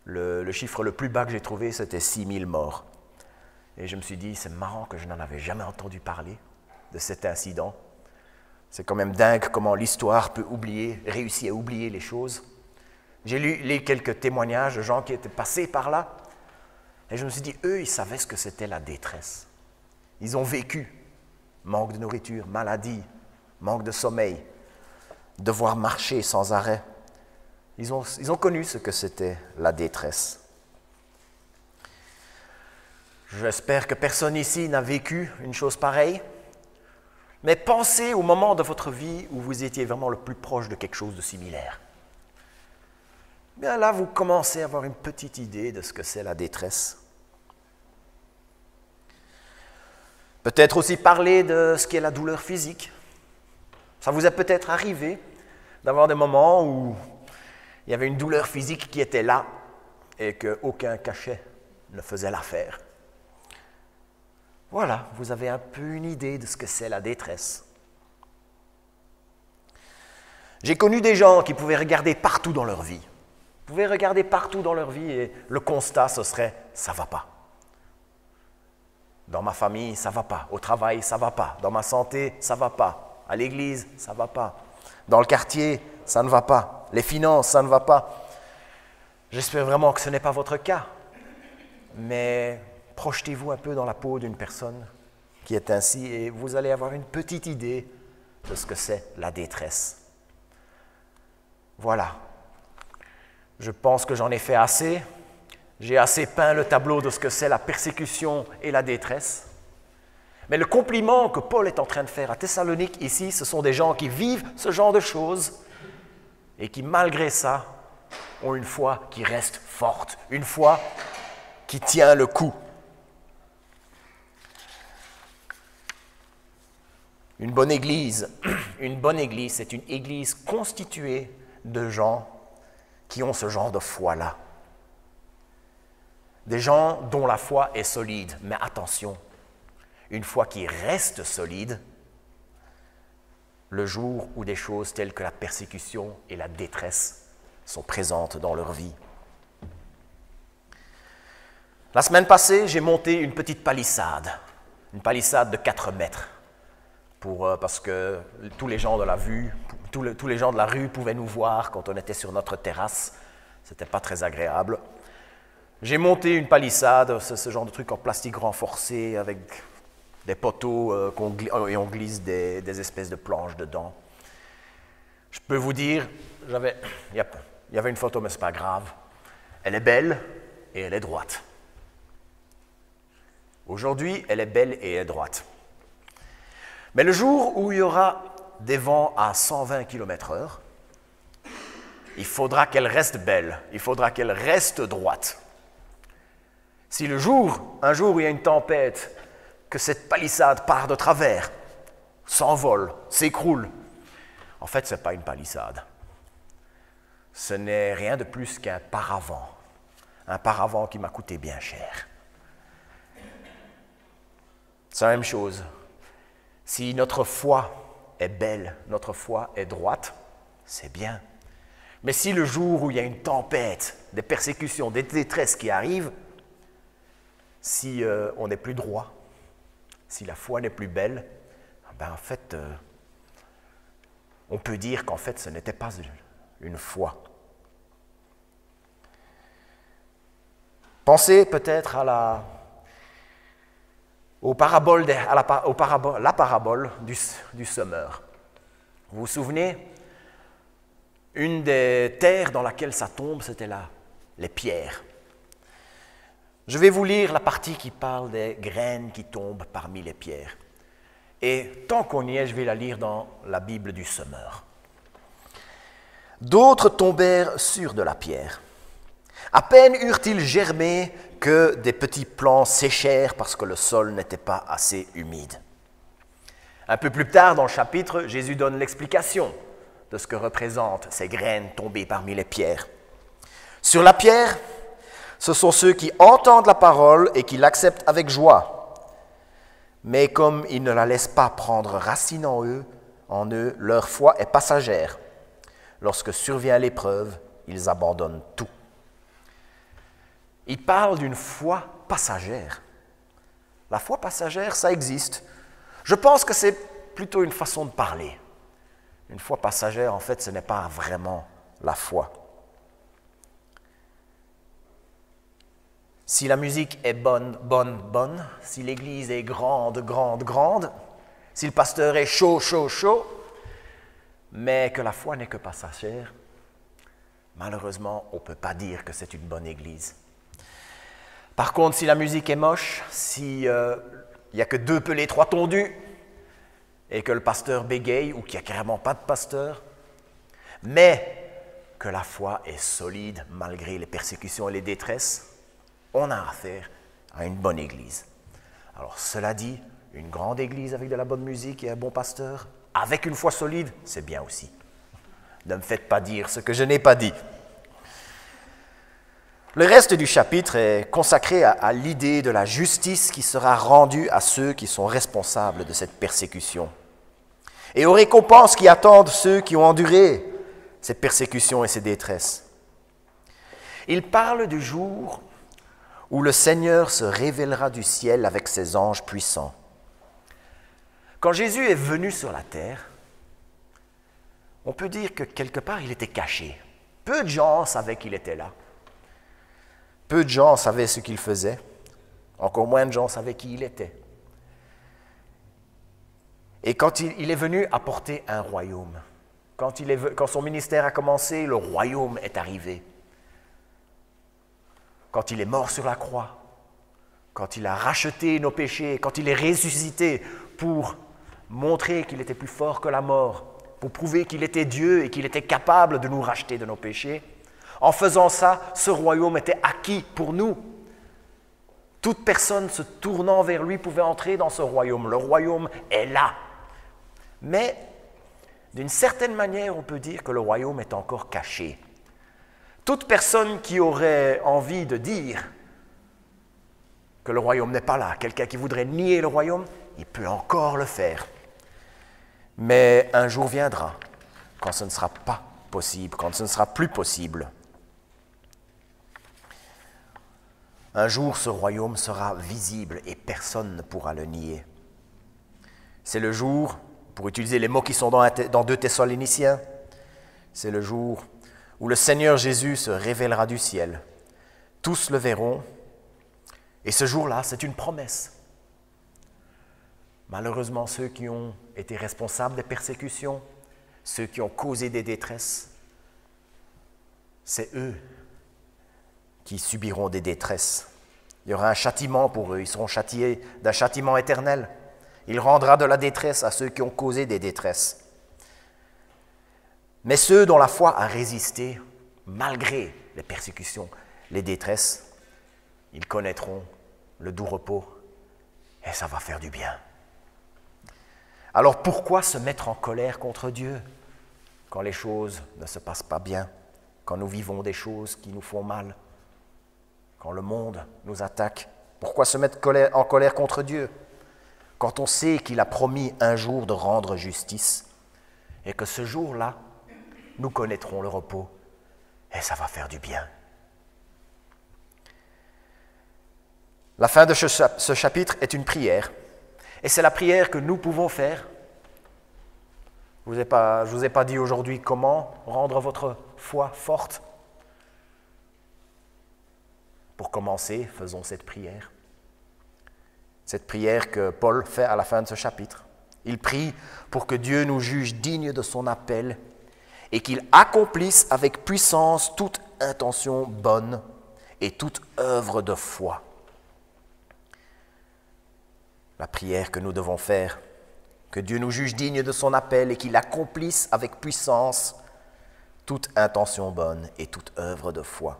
Le chiffre le plus bas que j'ai trouvé, c'était 6000 morts. Et je me suis dit, c'est marrant que je n'en avais jamais entendu parler de cet incident. C'est quand même dingue comment l'histoire peut réussir à oublier les choses. J'ai lu quelques témoignages de gens qui étaient passés par là, et je me suis dit, eux, ils savaient ce que c'était la détresse. Ils ont vécu manque de nourriture, maladie, manque de sommeil, devoir marcher sans arrêt. Ils ont connu ce que c'était la détresse. J'espère que personne ici n'a vécu une chose pareille, mais pensez au moment de votre vie où vous étiez vraiment le plus proche de quelque chose de similaire. Bien là, vous commencez à avoir une petite idée de ce que c'est la détresse. Peut-être aussi parler de ce qu'est la douleur physique. Ça vous est peut-être arrivé d'avoir des moments où il y avait une douleur physique qui était là et qu'aucun cachet ne faisait l'affaire. Voilà, vous avez un peu une idée de ce que c'est la détresse. J'ai connu des gens qui pouvaient regarder partout dans leur vie. Vous pouvez regarder partout dans leur vie et le constat, ce serait « ça ne va pas ». Dans ma famille, ça ne va pas. Au travail, ça ne va pas. Dans ma santé, ça ne va pas. À l'église, ça ne va pas. Dans le quartier, ça ne va pas. Les finances, ça ne va pas. J'espère vraiment que ce n'est pas votre cas. Mais projetez-vous un peu dans la peau d'une personne qui est ainsi et vous allez avoir une petite idée de ce que c'est la détresse. Voilà. Je pense que j'en ai fait assez. J'ai assez peint le tableau de ce que c'est la persécution et la détresse. Mais le compliment que Paul est en train de faire à Thessalonique ici, ce sont des gens qui vivent ce genre de choses et qui, malgré ça, ont une foi qui reste forte, une foi qui tient le coup. Une bonne église, c'est une église constituée de gens qui ont ce genre de foi-là. Des gens dont la foi est solide, mais attention, une foi qui reste solide le jour où des choses telles que la persécution et la détresse sont présentes dans leur vie. La semaine passée, j'ai monté une petite palissade de 4 mètres, parce que tous les gens de la rue pouvaient nous voir quand on était sur notre terrasse. Ce n'était pas très agréable. J'ai monté une palissade, ce genre de truc en plastique renforcé avec des poteaux et on glisse des espèces de planches dedans. Je peux vous dire, il y avait une photo, mais ce n'est pas grave. Elle est belle et elle est droite. Aujourd'hui, elle est belle et elle est droite. Mais le jour où il y aura des vents à 120 km/h, il faudra qu'elle reste belle, il faudra qu'elle reste droite. Si un jour où il y a une tempête, que cette palissade part de travers, s'envole, s'écroule, en fait, ce n'est pas une palissade. Ce n'est rien de plus qu'un paravent. un paravent qui m'a coûté bien cher. C'est la même chose. Si notre foi est belle, notre foi est droite, c'est bien. Mais si le jour où il y a une tempête, des persécutions, des détresses qui arrivent, si on n'est plus droit, si la foi n'est plus belle, ben en fait, on peut dire qu'en fait, ce n'était pas une foi. Pensez peut-être à la parabole du semeur. Vous vous souvenez, une des terres dans laquelle ça tombe, c'était là, les pierres. Je vais vous lire la partie qui parle des graines qui tombent parmi les pierres. Et tant qu'on y est, je vais la lire dans la Bible du semeur. D'autres tombèrent sur de la pierre. À peine eurent-ils germé que des petits plants séchèrent parce que le sol n'était pas assez humide. Un peu plus tard dans le chapitre, Jésus donne l'explication de ce que représentent ces graines tombées parmi les pierres. Sur la pierre, ce sont ceux qui entendent la parole et qui l'acceptent avec joie. Mais comme ils ne la laissent pas prendre racine en eux, leur foi est passagère. Lorsque survient l'épreuve, ils abandonnent tout. Il parle d'une foi passagère. La foi passagère, ça existe. Je pense que c'est plutôt une façon de parler. Une foi passagère, en fait, ce n'est pas vraiment la foi. Si la musique est bonne, si l'église est grande, si le pasteur est chaud, mais que la foi n'est que passagère, malheureusement, on ne peut pas dire que c'est une bonne église. Par contre, si la musique est moche, s'il n'y a que 2 pelés, 3 tondus, et que le pasteur bégaye, ou qu'il n'y a carrément pas de pasteur, mais que la foi est solide malgré les persécutions et les détresses, on a affaire à une bonne église. Alors cela dit, une grande église avec de la bonne musique et un bon pasteur, avec une foi solide, c'est bien aussi. Ne me faites pas dire ce que je n'ai pas dit. Le reste du chapitre est consacré à l'idée de la justice qui sera rendue à ceux qui sont responsables de cette persécution et aux récompenses qui attendent ceux qui ont enduré ces persécutions et ces détresses. Il parle du jour où le Seigneur se révélera du ciel avec ses anges puissants. Quand Jésus est venu sur la terre, on peut dire que quelque part il était caché. Peu de gens savaient qu'il était là. Peu de gens savaient ce qu'il faisait. Encore moins de gens savaient qui il était. Et quand il est venu apporter un royaume, quand son ministère a commencé, le royaume est arrivé. Quand il est mort sur la croix, quand il a racheté nos péchés, quand il est ressuscité pour montrer qu'il était plus fort que la mort, pour prouver qu'il était Dieu et qu'il était capable de nous racheter de nos péchés, en faisant ça, ce royaume était acquis pour nous. Toute personne se tournant vers lui pouvait entrer dans ce royaume. Le royaume est là. Mais, d'une certaine manière, on peut dire que le royaume est encore caché. Toute personne qui aurait envie de dire que le royaume n'est pas là, quelqu'un qui voudrait nier le royaume, il peut encore le faire. Mais un jour viendra quand ce ne sera pas possible, quand ce ne sera plus possible. Un jour, ce royaume sera visible et personne ne pourra le nier. C'est le jour, pour utiliser les mots qui sont dans 2 Thessaloniciens, c'est le jour où le Seigneur Jésus se révélera du ciel. Tous le verront, et ce jour-là, c'est une promesse. Malheureusement, ceux qui ont été responsables des persécutions, ceux qui ont causé des détresses, c'est eux qui subiront des détresses. Il y aura un châtiment pour eux, ils seront châtiés d'un châtiment éternel. Il rendra de la détresse à ceux qui ont causé des détresses. Mais ceux dont la foi a résisté, malgré les persécutions, les détresses, ils connaîtront le doux repos et ça va faire du bien. Alors pourquoi se mettre en colère contre Dieu quand les choses ne se passent pas bien, quand nous vivons des choses qui nous font mal? quand le monde nous attaque? Pourquoi se mettre en colère contre Dieu quand on sait qu'il a promis un jour de rendre justice et que ce jour-là, nous connaîtrons le repos et ça va faire du bien? La fin de ce chapitre est une prière et c'est la prière que nous pouvons faire. Je ne vous ai pas dit aujourd'hui comment rendre votre foi forte. Pour commencer, faisons cette prière. Cette prière que Paul fait à la fin de ce chapitre. Il prie pour que Dieu nous juge dignes de son appel et qu'il accomplisse avec puissance toute intention bonne et toute œuvre de foi. La prière que nous devons faire, que Dieu nous juge dignes de son appel et qu'il accomplisse avec puissance toute intention bonne et toute œuvre de foi.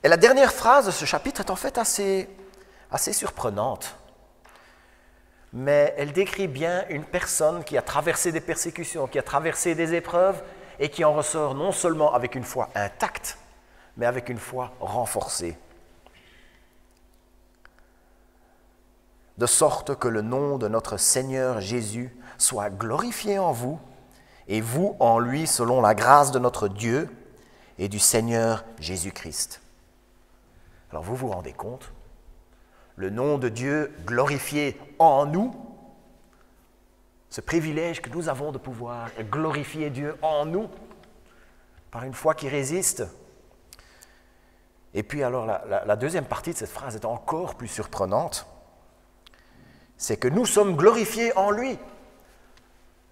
Et la dernière phrase de ce chapitre est en fait assez surprenante. Mais elle décrit bien une personne qui a traversé des persécutions, qui a traversé des épreuves et qui en ressort non seulement avec une foi intacte, mais avec une foi renforcée. De sorte que le nom de notre Seigneur Jésus soit glorifié en vous, et vous en lui selon la grâce de notre Dieu et du Seigneur Jésus-Christ. Alors vous vous rendez compte? Le nom de Dieu glorifié en nous, ce privilège que nous avons de pouvoir glorifier Dieu en nous, par une foi qui résiste. Et puis alors la deuxième partie de cette phrase est encore plus surprenante. C'est que nous sommes glorifiés en lui.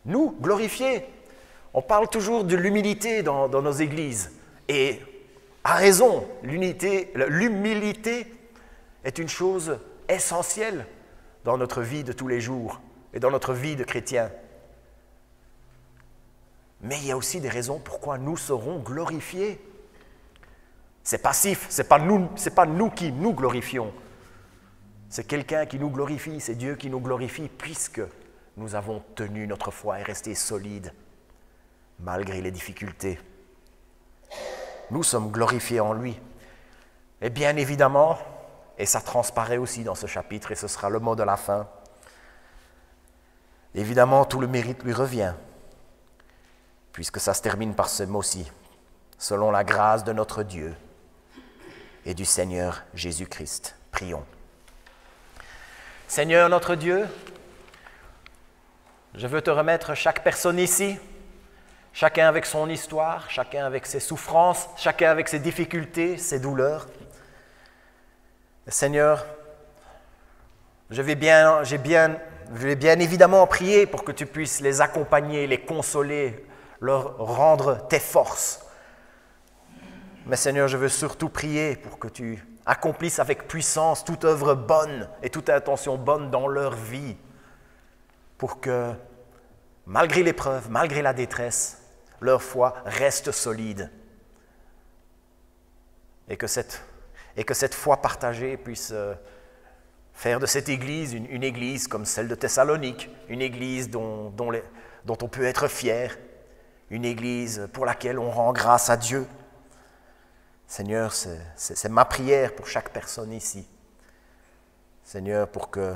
Nous, glorifiés. On parle toujours de l'humilité dans nos églises. Et à raison, l'humilité est une chose essentielle dans notre vie de tous les jours et dans notre vie de chrétien. Mais il y a aussi des raisons pourquoi nous serons glorifiés. C'est passif, c'est pas nous qui nous glorifions. C'est quelqu'un qui nous glorifie, c'est Dieu qui nous glorifie puisque nous avons tenu notre foi et resté solides malgré les difficultés. Nous sommes glorifiés en lui. Et bien évidemment, et ça transparaît aussi dans ce chapitre, et ce sera le mot de la fin, évidemment tout le mérite lui revient, puisque ça se termine par ce mot-ci, selon la grâce de notre Dieu et du Seigneur Jésus-Christ. Prions. Seigneur notre Dieu, je veux te remettre chaque personne ici, chacun avec son histoire, chacun avec ses souffrances, chacun avec ses difficultés, ses douleurs. Seigneur, je vais bien évidemment prier pour que tu puisses les accompagner, les consoler, leur rendre tes forces. Mais Seigneur, je veux surtout prier pour que tu accomplisses avec puissance toute œuvre bonne et toute intention bonne dans leur vie, pour que, malgré l'épreuve, malgré la détresse, leur foi reste solide et que cette foi partagée puisse faire de cette église une église comme celle de Thessalonique, une église dont on peut être fier, une église pour laquelle on rend grâce à Dieu. Seigneur, c'est ma prière pour chaque personne ici. Seigneur, pour que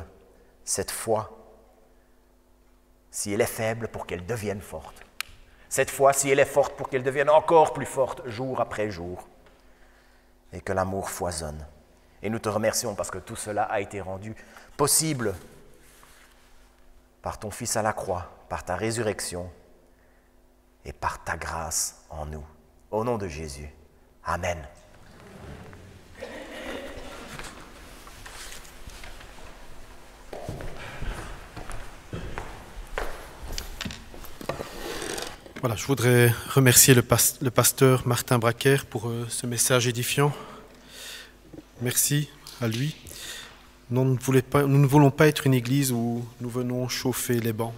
cette foi, si elle est faible, pour qu'elle devienne forte. Cette foi, si elle est forte, pour qu'elle devienne encore plus forte jour après jour. Et que l'amour foisonne. Et nous te remercions parce que tout cela a été rendu possible par ton Fils à la croix, par ta résurrection et par ta grâce en nous. Au nom de Jésus. Amen. Voilà, je voudrais remercier le pasteur Martin Braquer pour ce message édifiant. Merci à lui. Nous ne voulons pas être une église où nous venons chauffer les bancs.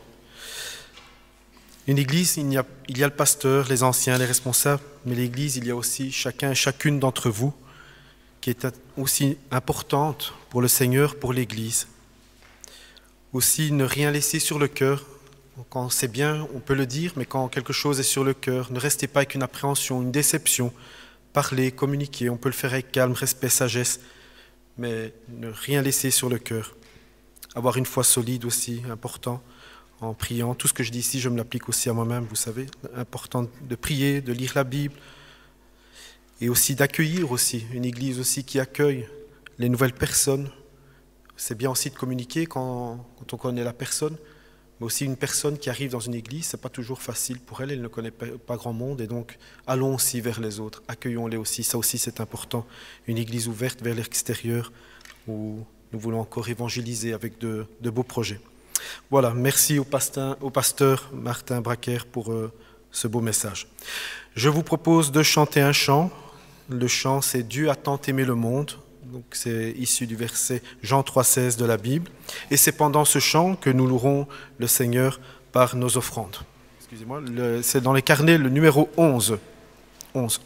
Une église, il y a le pasteur, les anciens, les responsables, mais l'église, il y a aussi chacun et chacune d'entre vous qui est aussi importante pour le Seigneur, pour l'église. Aussi, ne rien laisser sur le cœur. Quand c'est bien, on peut le dire, mais quand quelque chose est sur le cœur, ne restez pas avec une appréhension, une déception, parler, communiquer, on peut le faire avec calme, respect, sagesse, mais ne rien laisser sur le cœur. Avoir une foi solide aussi, important, en priant. Tout ce que je dis ici, je me l'applique aussi à moi-même, vous savez. Important de prier, de lire la Bible, et aussi d'accueillir aussi, une église aussi qui accueille les nouvelles personnes. C'est bien aussi de communiquer quand on connaît la personne, mais aussi une personne qui arrive dans une église, ce n'est pas toujours facile pour elle, elle ne connaît pas grand monde, et donc allons aussi vers les autres, accueillons-les aussi, ça aussi c'est important. Une église ouverte vers l'extérieur, où nous voulons encore évangéliser avec de beaux projets. Voilà, merci au pasteur Martin Braquer pour ce beau message. Je vous propose de chanter un chant. Le chant, c'est « Dieu a tant aimé le monde ». Donc c'est issu du verset Jean 3,16 de la Bible. Et c'est pendant ce chant que nous louerons le Seigneur par nos offrandes. Excusez-moi, c'est dans les carnets le numéro 11. 11.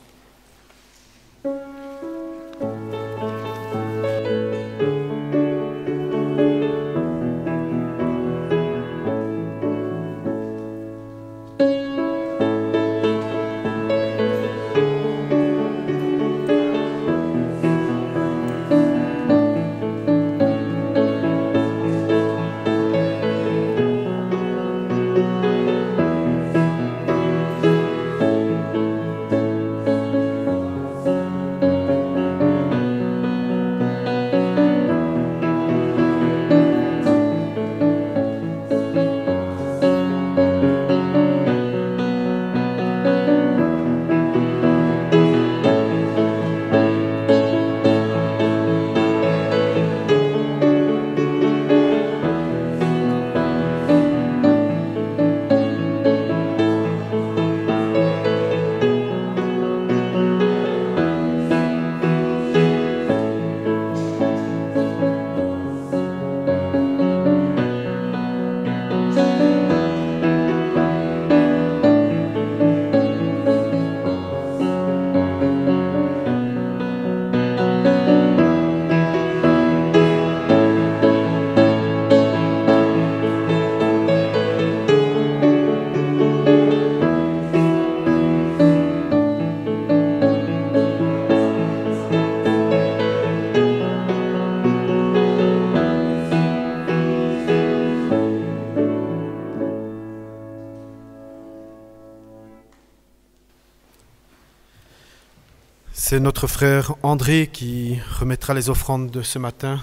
C'est notre frère André qui remettra les offrandes de ce matin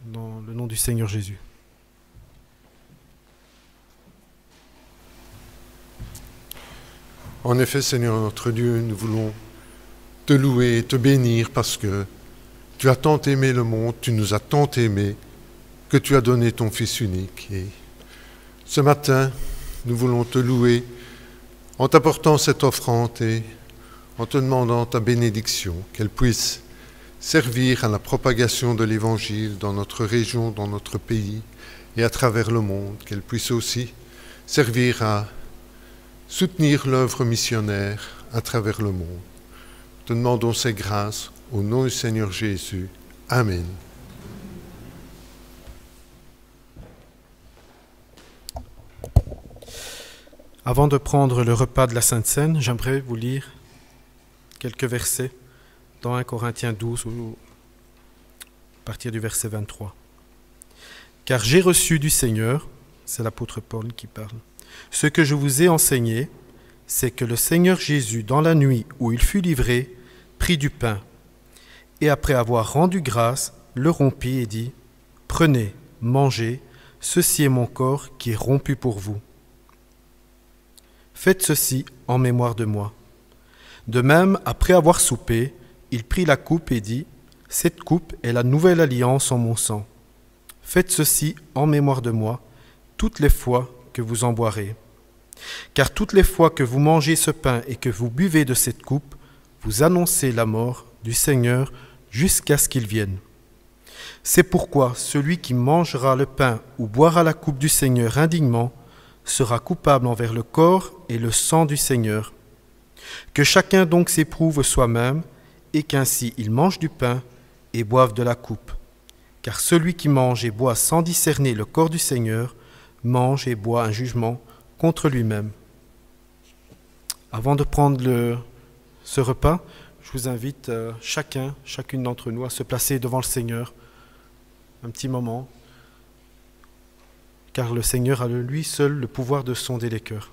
dans le nom du Seigneur Jésus. En effet, Seigneur notre Dieu, nous voulons te louer et te bénir parce que tu as tant aimé le monde, tu nous as tant aimés que tu as donné ton Fils unique. Et ce matin, nous voulons te louer en t'apportant cette offrande et en te demandant ta bénédiction, qu'elle puisse servir à la propagation de l'Évangile dans notre région, dans notre pays et à travers le monde, qu'elle puisse aussi servir à soutenir l'œuvre missionnaire à travers le monde. Te demandons ces grâces au nom du Seigneur Jésus. Amen. Avant de prendre le repas de la Sainte Seine, j'aimerais vous lire quelques versets dans 1 Corinthiens 12, à partir du verset 23. « Car j'ai reçu du Seigneur, c'est l'apôtre Paul qui parle, ce que je vous ai enseigné, c'est que le Seigneur Jésus, dans la nuit où il fut livré, prit du pain, et après avoir rendu grâce, le rompit et dit, « Prenez, mangez, ceci est mon corps qui est rompu pour vous. Faites ceci en mémoire de moi. » De même, après avoir soupé, il prit la coupe et dit, « Cette coupe est la nouvelle alliance en mon sang. Faites ceci en mémoire de moi, toutes les fois que vous en boirez. Car toutes les fois que vous mangez ce pain et que vous buvez de cette coupe, vous annoncez la mort du Seigneur jusqu'à ce qu'il vienne. C'est pourquoi celui qui mangera le pain ou boira la coupe du Seigneur indignement sera coupable envers le corps et le sang du Seigneur. Que chacun donc s'éprouve soi-même, et qu'ainsi il mange du pain et boive de la coupe. Car celui qui mange et boit sans discerner le corps du Seigneur, mange et boit un jugement contre lui-même. » Avant de prendre ce repas, je vous invite chacune d'entre nous à se placer devant le Seigneur un petit moment, car le Seigneur a lui seul le pouvoir de sonder les cœurs.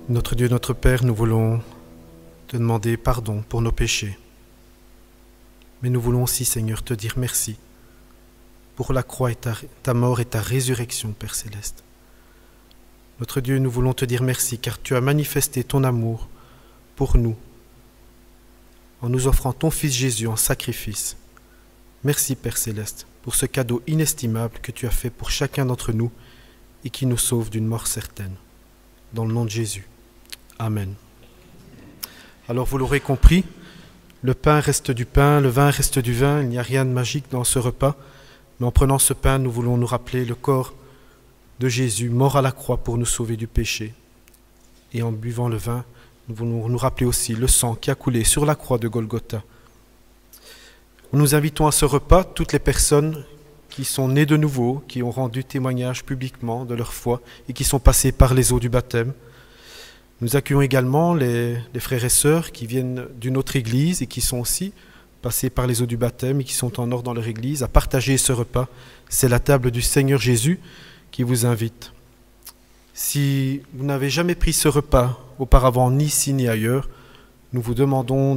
Notre Dieu, notre Père, nous voulons te demander pardon pour nos péchés. Mais nous voulons aussi, Seigneur, te dire merci pour la croix et ta mort et ta résurrection, Père Céleste. Notre Dieu, nous voulons te dire merci car tu as manifesté ton amour pour nous en nous offrant ton Fils Jésus en sacrifice. Merci, Père Céleste, pour ce cadeau inestimable que tu as fait pour chacun d'entre nous et qui nous sauve d'une mort certaine. Dans le nom de Jésus. Amen. Alors vous l'aurez compris, le pain reste du pain, le vin reste du vin, il n'y a rien de magique dans ce repas, mais en prenant ce pain, nous voulons nous rappeler le corps de Jésus, mort à la croix pour nous sauver du péché. Et en buvant le vin, nous voulons nous rappeler aussi le sang qui a coulé sur la croix de Golgotha. Nous invitons à ce repas toutes les personnes qui sont nées de nouveau, qui ont rendu témoignage publiquement de leur foi et qui sont passées par les eaux du baptême. Nous accueillons également les frères et sœurs qui viennent d'une autre église et qui sont aussi passés par les eaux du baptême et qui sont en or dans leur église à partager ce repas. C'est la table du Seigneur Jésus qui vous invite. Si vous n'avez jamais pris ce repas auparavant, ni ici ni ailleurs, nous vous demandons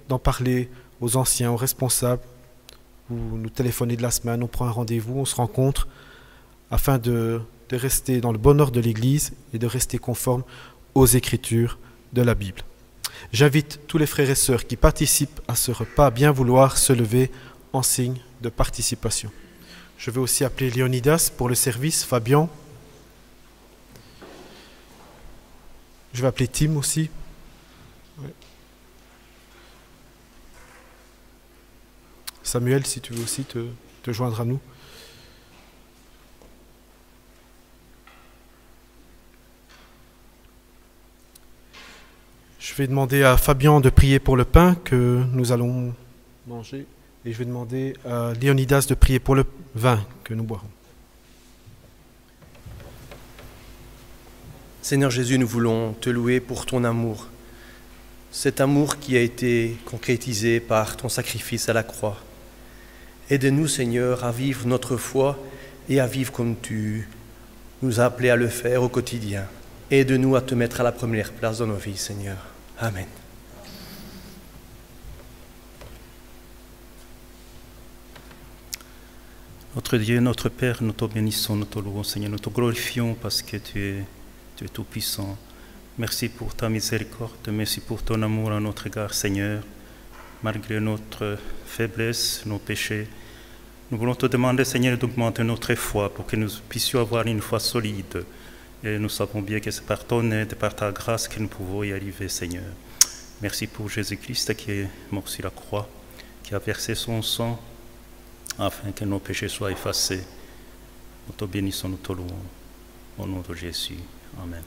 d'en parler aux anciens, aux responsables. Vous nous téléphonez de la semaine, on prend un rendez-vous, on se rencontre afin de rester dans le bon ordre de l'Église et de rester conforme aux Écritures de la Bible. J'invite tous les frères et sœurs qui participent à ce repas à bien vouloir se lever en signe de participation. Je vais aussi appeler Léonidas pour le service, Fabien. Je vais appeler Tim aussi. Ouais. Samuel, si tu veux aussi te joindre à nous. Je vais demander à Fabien de prier pour le pain que nous allons manger et je vais demander à Léonidas de prier pour le vin que nous boirons. Seigneur Jésus, nous voulons te louer pour ton amour, cet amour qui a été concrétisé par ton sacrifice à la croix. Aide-nous, Seigneur, à vivre notre foi et à vivre comme tu nous as appelés à le faire au quotidien. Aide-nous à te mettre à la première place dans nos vies, Seigneur. Amen. Notre Dieu, notre Père, nous te bénissons, nous te louons, Seigneur, nous te glorifions parce que tu es tout-puissant. Merci pour ta miséricorde, merci pour ton amour à notre égard, Seigneur. Malgré notre faiblesse, nos péchés, nous voulons te demander, Seigneur, d'augmenter notre foi pour que nous puissions avoir une foi solide. Et nous savons bien que c'est par ton aide, par ta grâce que nous pouvons y arriver, Seigneur. Merci pour Jésus-Christ qui est mort sur la croix, qui a versé son sang afin que nos péchés soient effacés. Nous te bénissons, nous te louons. Au nom de Jésus. Amen.